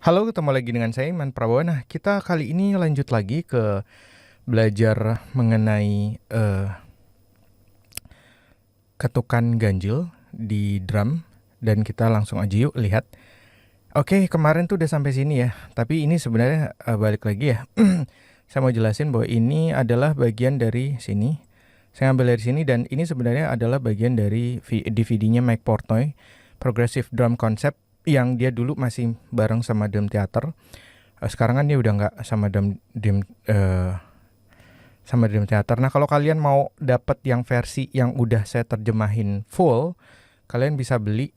Halo, ketemu lagi dengan saya Iman Prabowo. Nah, kita kali ini lanjut lagi ke belajar mengenai ketukan ganjil di drum, dan kita langsung aja yuk lihat. Oke, kemarin tuh udah sampai sini ya. Tapi ini sebenarnya balik lagi ya. Saya mau jelasin bahwa ini adalah bagian dari sini. Saya ambil dari sini dan ini sebenarnya adalah bagian dari DVD-nya Mike Portnoy, Progressive Drum Concept, yang dia dulu masih bareng sama Dream Theater. Sekarang kan dia udah nggak sama sama Dream Theater. Nah, kalau kalian mau dapat yang versi yang udah saya terjemahin full, kalian bisa beli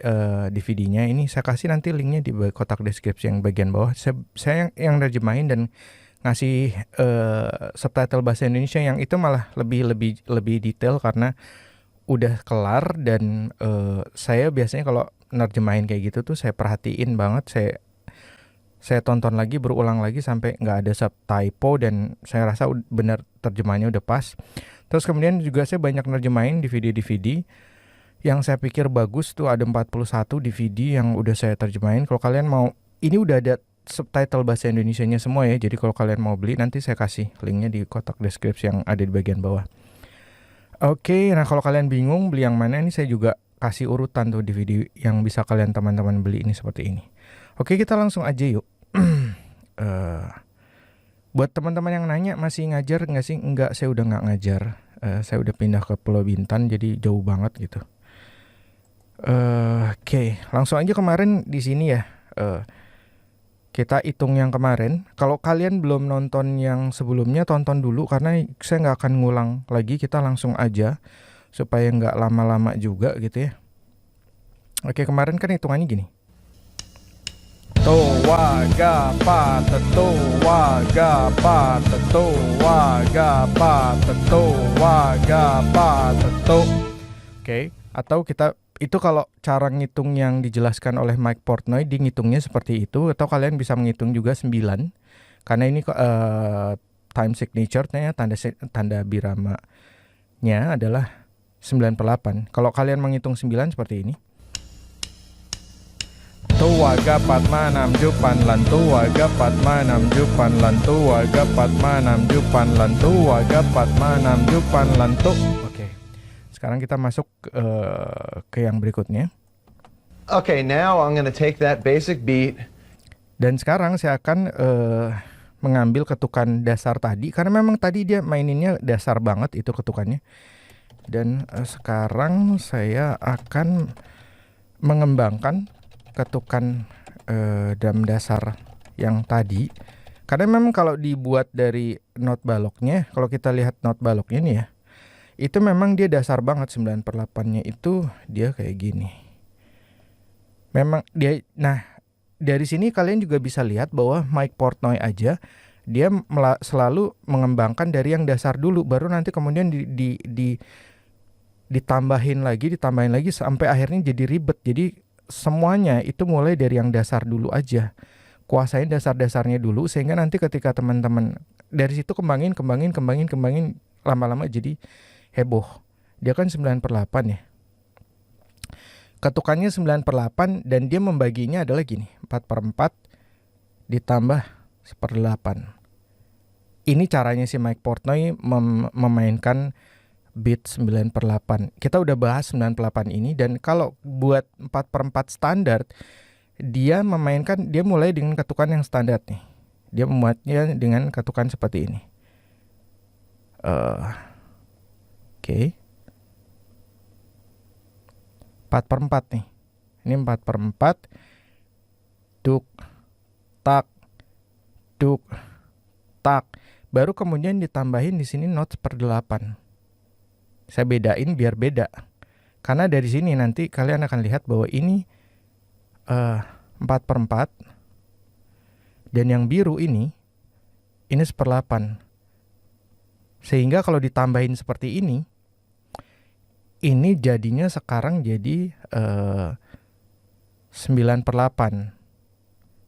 DVD-nya. Ini saya kasih nanti linknya di kotak deskripsi yang bagian bawah. Saya yang terjemahin dan ngasih subtitle bahasa Indonesia yang itu malah lebih detail karena udah kelar. Dan saya biasanya kalau nerjemahin kayak gitu tuh saya perhatiin banget, saya tonton lagi berulang lagi sampai nggak ada subtypo dan saya rasa benar terjemahannya udah pas. Terus kemudian juga saya banyak nerjemahin DVD-DVD yang saya pikir bagus tuh, ada 41 DVD yang udah saya terjemahin. Kalau kalian mau, ini udah ada subtitle bahasa Indonesianya semua ya. Jadi kalau kalian mau beli nanti saya kasih linknya di kotak deskripsi yang ada di bagian bawah. Oke, nah kalau kalian bingung beli yang mana, ini saya juga kasih urutan tuh DVD yang bisa kalian teman-teman beli ini seperti ini. Oke, kita langsung aja yuk. Eh, buat teman-teman yang nanya masih ngajar nggak sih? Enggak, saya udah nggak ngajar. Saya udah pindah ke Pulau Bintan, jadi jauh banget gitu. Oke, langsung aja kemarin di sini ya. Kita hitung yang kemarin. Kalau kalian belum nonton yang sebelumnya, tonton dulu karena saya nggak akan ngulang lagi. Kita langsung aja supaya nggak lama-lama juga gitu ya. Oke, kemarin kan hitungannya gini. Towaga pateto waga pateto waga pateto waga pateto. Oke, atau kita itu kalau cara ngitung yang dijelaskan oleh Mike Portnoy, di ngitungnya seperti itu. Atau kalian bisa menghitung juga 9 karena ini time signature-nya, tanda biramanya adalah 9/8. Kalau kalian menghitung 9 seperti ini. Tuwaga Padma Namjupan Lantu Waga Padma Namjupan Lantu Waga Padma Namjupan Lantu Waga Padma Namjupan Lantu. Oke. Sekarang kita masuk ke yang berikutnya. Okay, now I'm going to take that basic beat. Dan sekarang saya akan mengambil ketukan dasar tadi karena memang tadi dia maininnya dasar banget itu ketukannya. Dan sekarang saya akan mengembangkan ketukan drum dasar yang tadi. Karena memang kalau dibuat dari not baloknya, kalau kita lihat not baloknya nih ya, itu memang dia dasar banget. 9/8-nya itu dia kayak gini. Memang dia, nah dari sini kalian juga bisa lihat bahwa Mike Portnoy aja dia selalu mengembangkan dari yang dasar dulu, baru nanti kemudian ditambahin lagi sampai akhirnya jadi ribet. Jadi semuanya itu mulai dari yang dasar dulu aja. Kuasain dasar-dasarnya dulu sehingga nanti ketika teman-teman dari situ kembangin lama-lama jadi heboh. Dia kan 9/8 ya. Ketukannya 9/8 dan dia membaginya adalah gini, 4/4 ditambah 1/8. Ini caranya si Mike Portnoy memainkan beat 9/8. Kita udah bahas 9/8 ini, dan kalau buat 4/4 standar, dia mulai dengan ketukan yang standar nih. Dia membuatnya dengan ketukan seperti ini. Oke. 4/4 nih. Ini 4/4. Duk, tak, duk, tak. Baru kemudian ditambahin di sini not 1/8. Saya bedain biar beda. Karena dari sini nanti kalian akan lihat bahwa ini 4/4. Dan yang biru ini 1/8. Sehingga kalau ditambahin seperti ini jadinya sekarang jadi 9/8.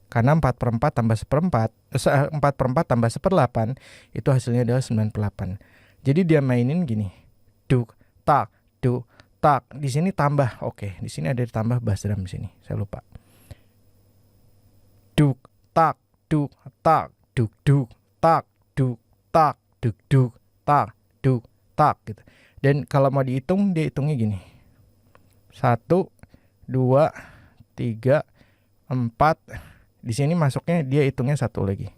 Karena 4/4 tambah 1/4, 4/4 tambah 1/8 itu hasilnya adalah 9/8. Jadi dia mainin gini. Duk, tak, duk, tak. Di sini tambah. Oke, di sini ada ditambah bass drum di sini. Saya lupa. Duk, duk, tak, duk, duk, tak, duk, tak, duk, duk, tak, duk, tak gitu. Dan kalau mau dihitung, dia hitungnya gini. 1, 2, 3, 4. Di sini masuknya dia hitungnya 1 lagi.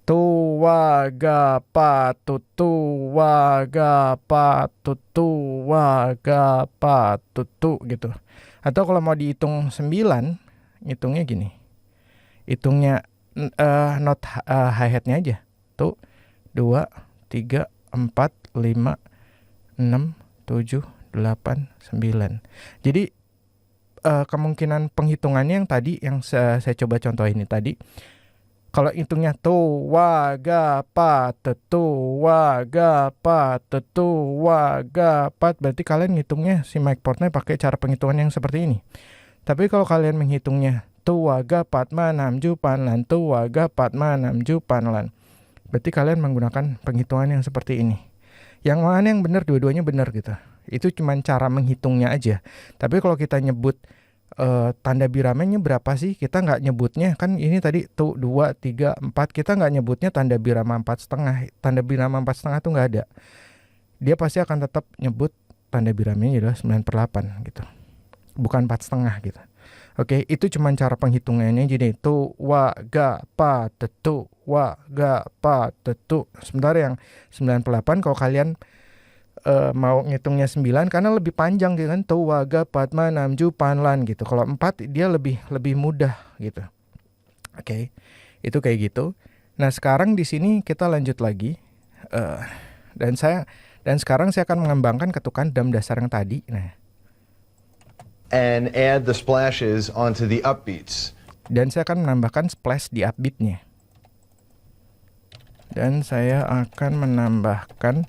Tuwaga patutu waga patutu waga patutu gitu. Atau kalau mau dihitung 9, hitungnya gini. Hitungnya not hi-hatnya aja. 1, 2, 3, 4, 5, 6, 7, 8, 9. Jadi kemungkinan penghitungannya yang tadi yang saya coba contohin ini tadi, kalau hitungnya tu waga pat tu waga pat tu waga pat, berarti kalian ngitungnya si mic portnya pakai cara penghitungan yang seperti ini. Tapi kalau kalian menghitungnya tu waga pat manam jupan lan tu waga pat manam jupan lan, berarti kalian menggunakan penghitungan yang seperti ini. Yang mana yang benar? Dua-duanya benar gitu. Itu cuma cara menghitungnya aja. Tapi kalau kita nyebut tanda biramanya berapa sih? Kita nggak nyebutnya, kan ini tadi tuh 2, 3, 4. Kita nggak nyebutnya tanda birama 4,5. Tanda birama 4,5 tuh nggak ada. Dia pasti akan tetap nyebut tanda biramanya adalah 9/8 gitu. Bukan 4,5 gitu. Oke, itu cuma cara penghitungannya. Jadi tu wa ga pa tetu wa ga pa tetu. Sementara yang 9/8 kalau kalian mau ngitungnya 9 karena lebih panjang gitu kan, tu waga patma namju panlan gitu. Kalau 4 dia lebih mudah gitu. Oke. Itu kayak gitu. Nah, sekarang di sini kita lanjut lagi. Dan sekarang saya akan mengembangkan ketukan drum dasar yang tadi. Nah, and add the splashes onto the upbeats. Dan saya akan menambahkan splash di upbeatnya. Dan saya akan menambahkan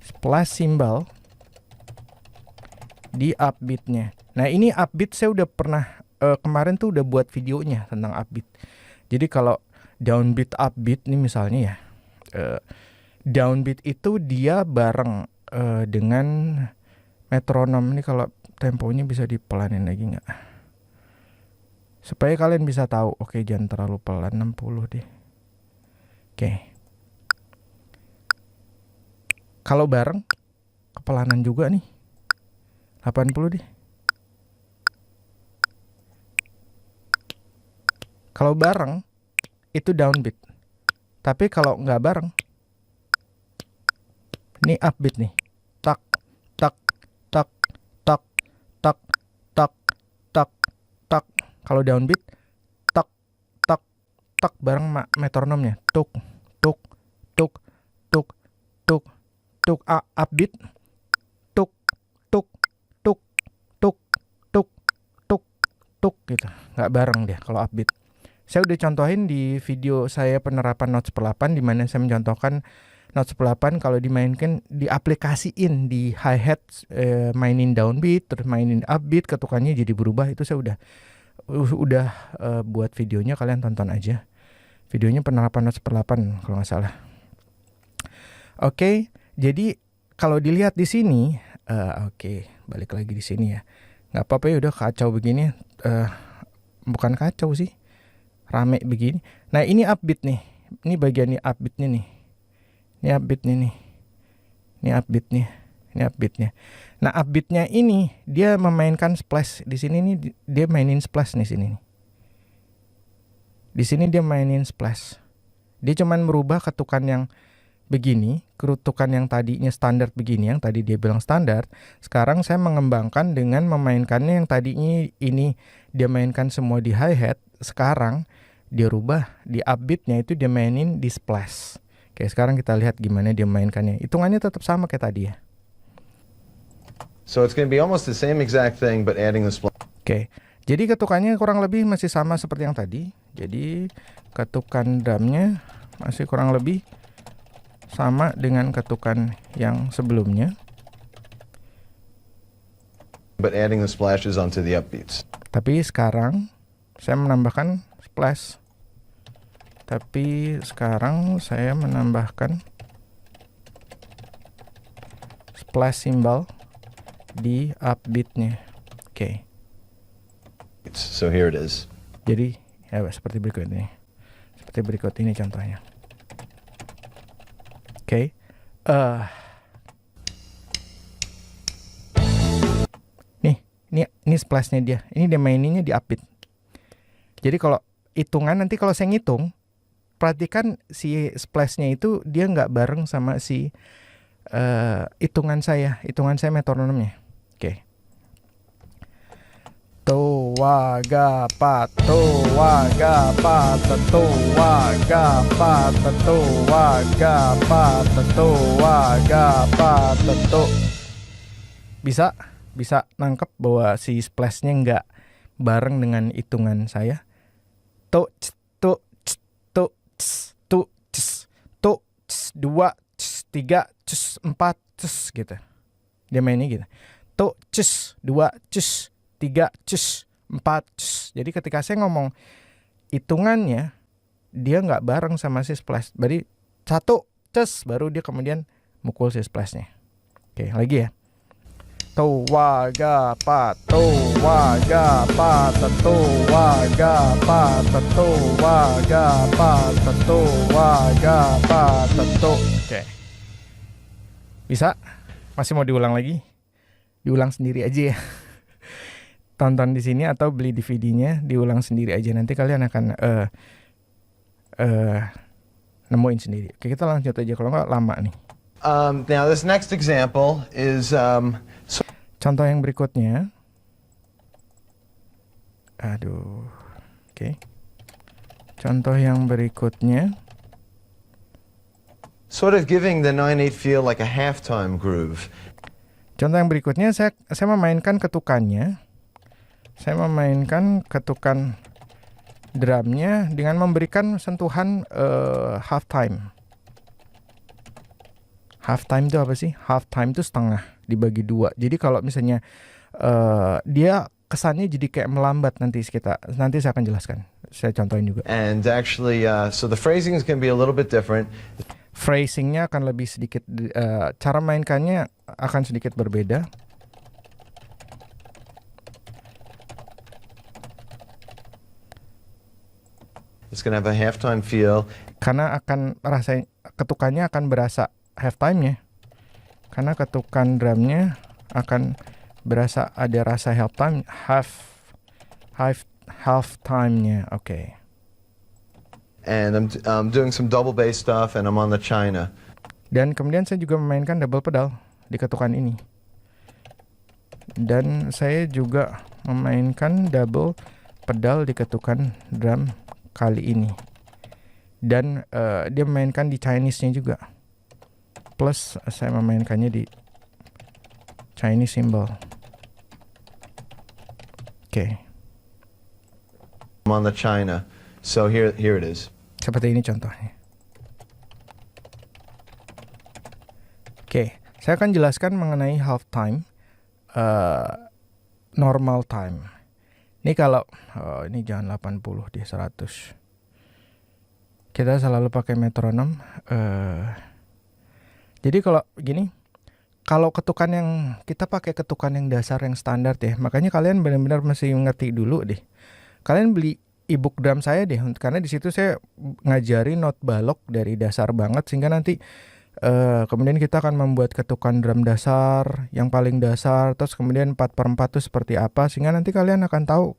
splash cymbal di upbeatnya. Nah, ini upbeat saya udah pernah kemarin tuh udah buat videonya tentang upbeat. Jadi kalau downbeat upbeat nih misalnya ya, downbeat itu dia bareng dengan metronom. Ini kalau temponya bisa dipelanin lagi nggak? Supaya kalian bisa tahu. Oke, jangan terlalu pelan, 60 deh. Oke. Kalau bareng, kepelanan juga nih. 80 deh. Kalau bareng, itu downbeat. Tapi kalau nggak bareng, ini upbeat nih. Tak, tak, tak, tak, tak, tak, tak, tak. Kalau downbeat, tak, tak, tak bareng metronomnya. Tuk, tuk, tuk, tuk, tuk. Tuk. Upbeat, tuk, tuk, tuk, tuk, tuk, tuk, tuk gitu. Nggak bareng dia kalau upbeat. Saya udah contohin di video saya penerapan notes per 8, di mana saya mencontohkan notes per 8 kalau dimainkan, diaplikasiin di hi-hat, mainin downbeat, terus mainin upbeat, ketukannya jadi berubah. Itu saya udah buat videonya, kalian tonton aja. Videonya penerapan notes per 8 kalau nggak salah. Oke. Jadi kalau dilihat di sini, oke, balik lagi di sini ya. Nggak apa-apa ya, udah kacau begini. Bukan kacau sih, rame begini. Nah, ini upbeat nih. Ini bagian upbeatnya nih. Ini upbeatnya nih. Ini upbeatnya. Ini upbeatnya. Nah, upbeatnya ini dia memainkan splash di sini nih. Dia mainin splash nih sini. Di sini dia mainin splash. Dia cuman merubah ketukan yang begini, kerutukan yang tadinya standar begini, yang tadi dia bilang standar, sekarang saya mengembangkan dengan memainkannya yang tadinya ini dia mainkan semua di hi-hat, sekarang dia rubah di upbeatnya itu dia mainin di splash. Oke, sekarang kita lihat gimana dia mainkannya. Hitungannya tetap sama kayak tadi ya. So it's going to be almost the same exact thing but adding the splash. Oke, jadi ketukannya kurang lebih masih sama seperti yang tadi. Jadi ketukan drumnya masih kurang lebih sama dengan ketukan yang sebelumnya. But adding the splashes onto the upbeats. Tapi sekarang saya menambahkan splash. Tapi sekarang saya menambahkan splash cymbal di upbeatnya. Oke. So here it is. Jadi ya seperti berikut ini. Seperti berikut ini contohnya. Oke. Ini splashnya dia. Ini dia maininnya di upbeat. Jadi kalau hitungan nanti kalau saya ngitung, perhatikan si splashnya itu dia nggak bareng sama si hitungan saya metronomnya. Oke. Towaga pat towaga pat towaga pat towaga pat towaga pat to. Bisa nangkep bahwa si splashnya nggak bareng dengan hitungan saya. To to to to to 2 3 4 gitu. Dia mainnya gitu. To 2 3 4. Jadi ketika saya ngomong hitungannya dia nggak bareng sama si splash. Berarti 1 baru dia kemudian mukul si splashnya. Oke, lagi ya. Towaga pat towaga pat towaga pat towaga pat towaga pat to. Oke. Bisa? Masih mau diulang lagi? Diulang sendiri aja ya. Tonton di sini atau beli DVD-nya, diulang sendiri aja. Nanti kalian akan nemuin sendiri. Oke, kita lanjut aja kalau nggak lama nih. Now this next example is contoh yang berikutnya. Oke. Contoh yang berikutnya. sort of giving the 9/8 feel like a halftime groove. Contoh yang berikutnya saya memainkan ketukannya. Saya memainkan ketukan drumnya dengan memberikan sentuhan halftime. Halftime itu apa sih? Halftime itu setengah dibagi 2. Jadi kalau misalnya dia kesannya jadi kayak melambat nanti saya akan jelaskan. Saya contohin juga. And actually, so the phrasings can be a little bit different. Phrasingnya akan lebih sedikit, cara mainkannya akan sedikit berbeda. It's gonna have a halftime feel. Karena akan ketukannya akan berasa halftime-nya. Karena ketukan drumnya akan berasa ada rasa halftime-nya. Oke. And I'm doing some double bass stuff, and I'm on the China. Dan kemudian saya juga memainkan double pedal di ketukan ini. Dan saya juga memainkan double pedal di ketukan drum kali ini. Dan dia memainkan di Chinese-nya juga. Plus saya memainkannya di Chinese cymbal. Oke. I'm on the China. So here it is. Seperti ini contohnya. Oke, saya akan jelaskan mengenai halftime, normal time. Ini kalau ini jangan 80 di 100. Kita selalu pakai metronom. Jadi kalau gini, kalau ketukan yang kita pakai ketukan yang dasar yang standar ya, makanya kalian benar-benar mesti ngerti dulu deh. Kalian beli ebook drum saya deh, karena di situ saya ngajari not balok dari dasar banget, sehingga nanti kemudian kita akan membuat ketukan drum dasar yang paling dasar, terus kemudian 4/4 itu seperti apa, sehingga nanti kalian akan tahu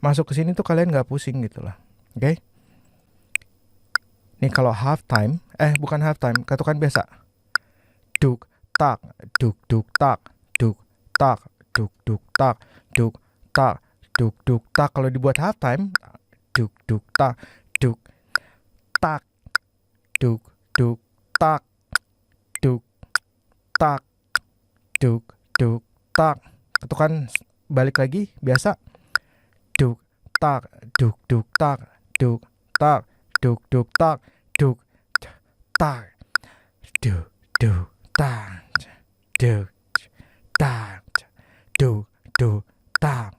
masuk ke sini tuh kalian nggak pusing gitu lah. Oke? Nih kalau halftime, bukan halftime, ketukan biasa. Duk tak, duk duk tak, duk tak, duk duk tak, duk tak, duk duk tak. Kalau dibuat halftime, duk duk tak, duk tak, duk duk tak, duk tak, duk duk tak. Ketukan balik lagi biasa. Duk tak, duk duk tak, duk tak, duk duk tak, duk tak, duk duk tak, duk tak, duk duk tak,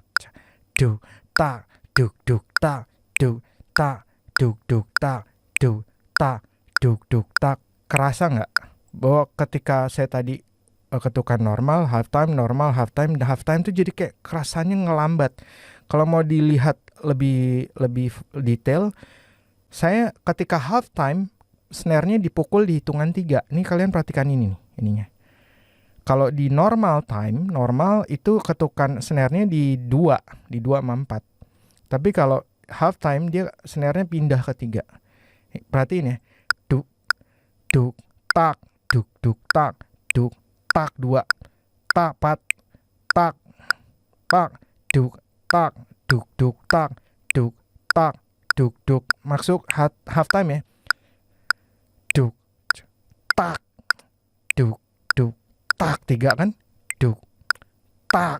duk tak, duk duk tak, duk tak, duk duk tak, duk tak, duk duk tak. Kerasa nggak bahwa ketika saya tadi ketukan normal, halftime itu jadi kayak kerasanya ngelambat. Kalau mau dilihat lebih detail, saya ketika halftime snare-nya dipukul di hitungan 3. Ini kalian perhatikan ini nih, ininya. Kalau di normal time, normal itu ketukan snare-nya di 2 sama 4. Tapi kalau halftime dia snare-nya pindah ke 3. Perhatiin ya. Duk, duk, tak, duk, tak, duk, tak, 2, tak, 4, tak, duk, tak, duk, tak, duk, tak, duk. Maksud halftime ya. Duk, tak, duk, tak, 3 kan? Duk, tak,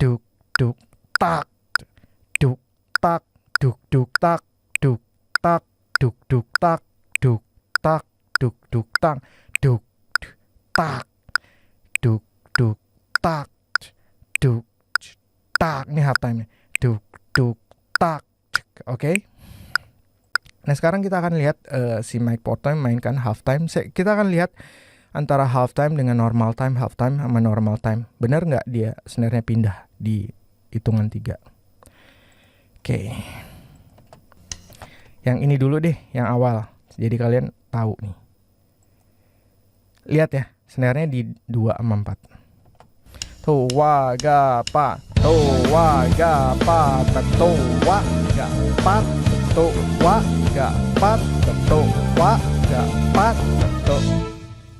duk, tak, duk, tak, duk, tak, duk, tak, duk, tak, duk, tak, duk, tak, duk, tak, duk, tak, duk, tak. Ini halftime-nya. Duk, tak. Oke. Nah, sekarang kita akan lihat si Mike Portnoy mainkan halftime. Kita akan lihat antara halftime dengan normal time, halftime sama normal time. Benar nggak dia snare-nya pindah di hitungan 3? Oke. Yang ini dulu deh, yang awal. Jadi kalian tahu nih. Lihat ya, snare-nya di 2 sama 4. Towa ga pa, towa ga pa, towa ga pa, towa ga pa, towa ga pa,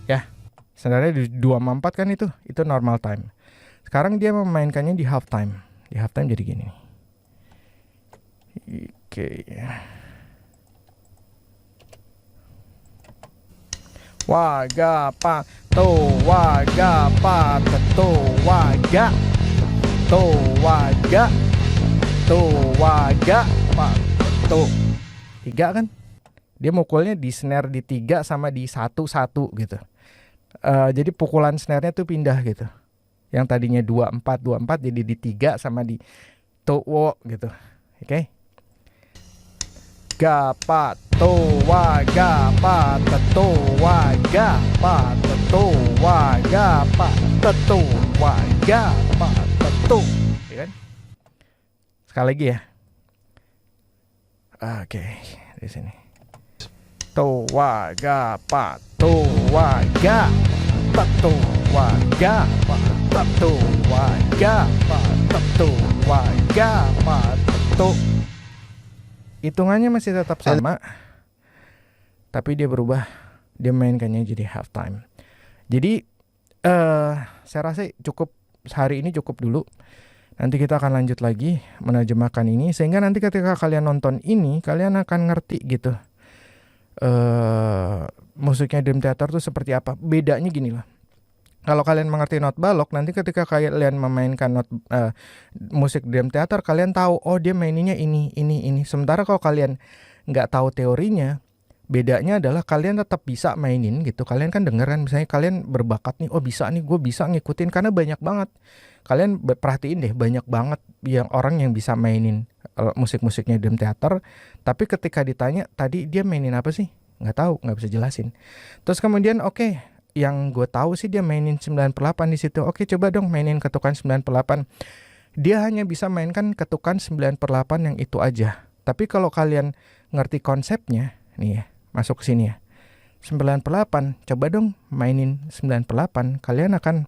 ya. Sebenarnya di 2 sama 4 kan itu normal time. Sekarang dia memainkannya di halftime. Di halftime jadi gini. Oke. Waga pa to waga pa to waga pa to 3 kan? Dia mukulnya di snare di 3 sama di 1 gitu. Jadi pukulan snare-nya tuh pindah gitu. Yang tadinya 2-4 jadi di 3 sama di to gitu. Oke. Ga pa to waga pa to waga pa to waga pa to waga pa to, ya kan? Sekali lagi ya. Oke, di sini. To waga pa to waga pa to waga pa to waga pa to waga pa to. Hitungannya masih tetap sama, tapi dia berubah. Dia mainkannya jadi halftime. Jadi saya rasa cukup, hari ini cukup dulu. Nanti kita akan lanjut lagi menerjemahkan ini, sehingga nanti ketika kalian nonton ini, kalian akan ngerti gitu musiknya Dream Theater tuh seperti apa. Bedanya gini lah. Kalau kalian mengerti not balok, nanti ketika kalian memainkan musik Dream Theater, kalian tahu, oh dia maininnya ini. Sementara kalau kalian nggak tahu teorinya, bedanya adalah kalian tetap bisa mainin gitu. Kalian kan denger kan, misalnya kalian berbakat nih, oh bisa nih, gue bisa ngikutin, karena banyak banget. Kalian perhatiin deh, banyak banget yang orang yang bisa mainin musik-musiknya Dream Theater, tapi ketika ditanya, tadi dia mainin apa sih? Nggak tahu, nggak bisa jelasin. Terus kemudian oke, yang gue tahu sih dia mainin 9/8 di situ. Oke, coba dong mainin ketukan 9/8. Dia hanya bisa mainkan ketukan 9/8 yang itu aja. Tapi kalau kalian ngerti konsepnya, nih ya, masuk ke sini ya. 9/8, coba dong mainin 9/8, kalian akan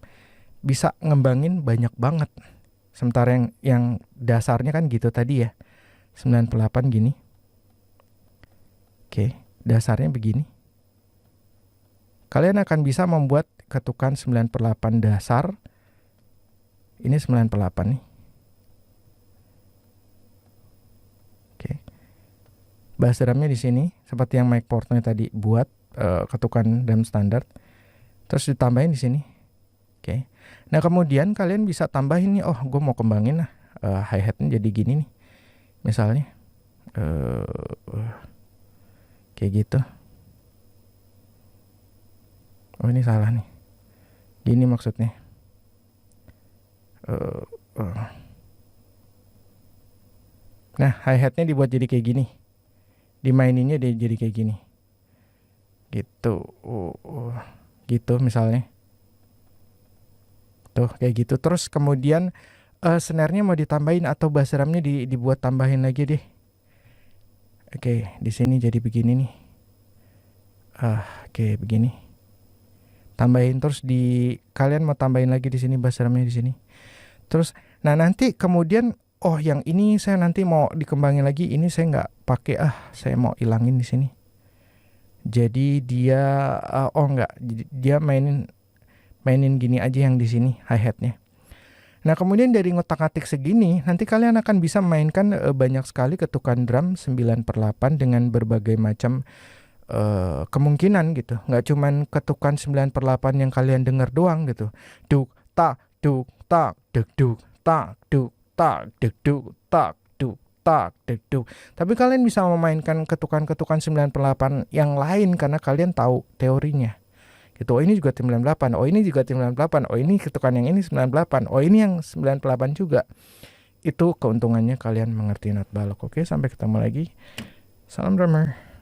bisa ngembangin banyak banget. Sementara yang dasarnya kan gitu tadi ya. 9/8 gini. Oke, dasarnya begini. Kalian akan bisa membuat ketukan 9/8 dasar. Ini 9/8 nih. Oke. Bass drumnya di sini seperti yang Mike Portnoy tadi buat, ketukan drum standar. Terus ditambahin di sini. Oke. Nah, kemudian kalian bisa tambahin nih, oh gue mau kembangin lah hi-hatnya jadi gini nih. Misalnya kayak gitu. Oh ini salah nih. Gini maksudnya. Nah, hi-hatnya dibuat jadi kayak gini. Dimaininnya dia jadi kayak gini. Gitu. Gitu misalnya. Tuh kayak gitu. Terus kemudian snare-nya mau ditambahin atau bass drumnya dibuat tambahin lagi deh. Oke, di sini jadi begini nih. Oke, begini. Tambahin terus kalian mau tambahin lagi di sini bass drumnya di sini. Terus, nah nanti kemudian, yang ini saya nanti mau dikembangin lagi. Ini saya nggak pakai, saya mau ilangin di sini. Jadi dia, nggak, dia mainin gini aja yang di sini hi-hatnya. Nah kemudian dari ngotak-atik segini, nanti kalian akan bisa mainkan banyak sekali ketukan drum 9/8 dengan berbagai macam kemungkinan gitu. Nggak cuman ketukan 9/8 yang kalian dengar doang gitu. Duk tak duk tak duk duk tak duk tak duk duk tak duk tak duk duk. Tapi kalian bisa memainkan ketukan-ketukan 9/8 yang lain karena kalian tahu teorinya. Gitu. Oh ini juga 98, oh ini juga 98, oh ini ketukan yang ini 98, oh ini yang 98 juga. Itu keuntungannya kalian mengerti not balok. Oke, sampai ketemu lagi. Salam drummer.